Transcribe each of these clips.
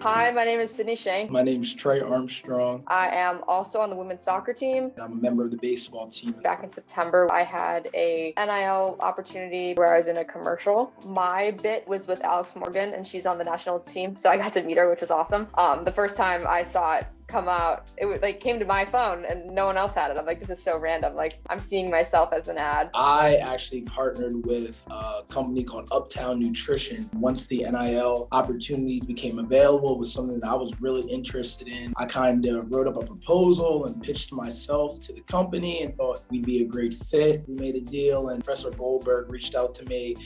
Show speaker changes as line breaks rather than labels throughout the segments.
Hi, my name is Sydney Schenk.
My name's Tre Armstrong.
I am also on the women's soccer team.
I'm a member of the baseball team.
Back in September, I had a NIL opportunity where I was in a commercial. My bit was with Alex Morgan, and she's on the national team, so I got to meet her, which was awesome. The first time I saw it come out, it came to my phone and no one else had it. I'm like, this is so random. Like, I'm seeing myself as an ad.
I actually partnered with a company called Uptown Nutrition. Once the NIL opportunities became available, it was something that I was really interested in. I kind of wrote up a proposal and pitched myself to the company and thought we'd be a great fit. We made a deal, and Professor Goldberg reached out to me,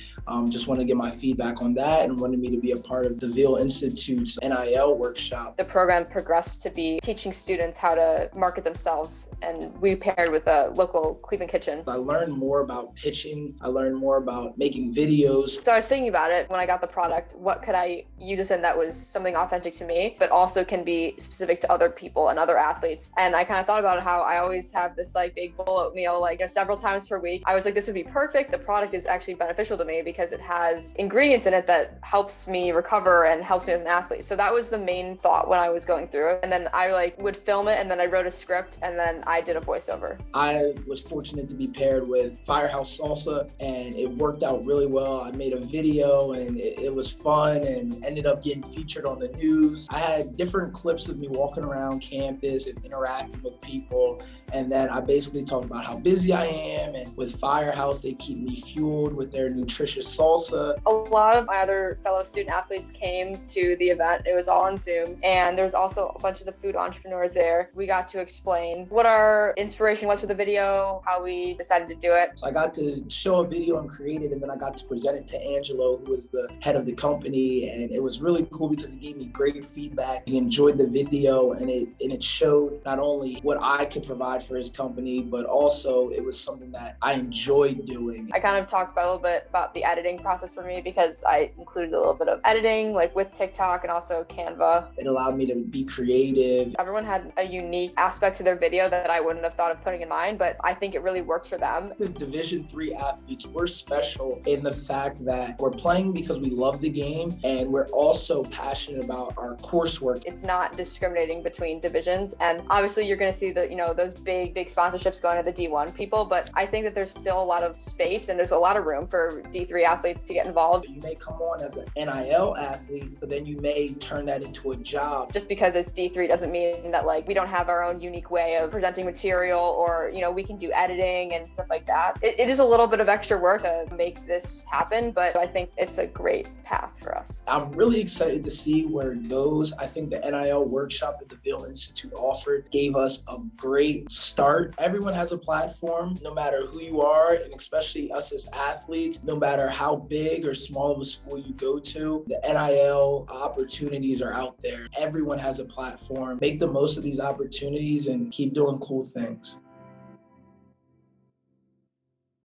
just wanted to get my feedback on that and wanted me to be a part of the Veale Institute's NIL workshop.
The program progressed to be teaching students how to market themselves, and we paired with a local Cleveland kitchen.
I learned more about pitching. I learned more about making videos.
So I was thinking about it when I got the product. What could I use this in that was something authentic to me, but also can be specific to other people and other athletes? And I kind of thought about how I always have this big bowl of oatmeal, several times per week. I was like, this would be perfect. The product is actually beneficial to me because it has ingredients in it that helps me recover and helps me as an athlete. So that was the main thought when I was going through it. And then I would film it, and then I wrote a script, and then I did a voiceover.
I was fortunate to be paired with Firehouse Salsa, and it worked out really well. I made a video, and it was fun and ended up getting featured on the news. I had different clips of me walking around campus and interacting with people, and then I basically talked about how busy I am, and with Firehouse, they keep me fueled with their nutritious salsa.
A lot of my other fellow student athletes came to the event. It was all on Zoom, and there was also a bunch of the food entrepreneurs there. We got to explain what our inspiration was for the video, how we decided to do it.
So I got to show a video and create it, and then I got to present it to Angelo, who is the head of the company, and it was really cool because he gave me great feedback. He enjoyed the video, and it showed not only what I could provide for his company, but also it was something that I enjoyed doing.
I kind of talked a little bit about the editing process for me because I included a little bit of editing, with TikTok and also Canva.
It allowed me to be creative.
Everyone had a unique aspect to their video that I wouldn't have thought of putting in mine, but I think it really worked for them.
With Division III athletes, we're special in the fact that we're playing because we love the game, and we're also passionate about our coursework.
It's not discriminating between divisions, and obviously you're going to see those big sponsorships going to the D1 people, but I think that there's still a lot of space and there's a lot of room for D3 athletes to get involved.
You may come on as an NIL athlete, but then you may turn that into a job.
Just because it's D3 doesn't mean that we don't have our own unique way of presenting material, or we can do editing and stuff like that. It is a little bit of extra work to make this happen, but I think it's a great path for us.
I'm really excited to see where it goes. I think the NIL workshop that the Veale Institute offered gave us a great start. Everyone has a platform, no matter who you are, and especially us as athletes, no matter how big or small of a school you go to, the NIL opportunities are out there. Everyone has a platform. Make the most of these opportunities and keep doing cool things.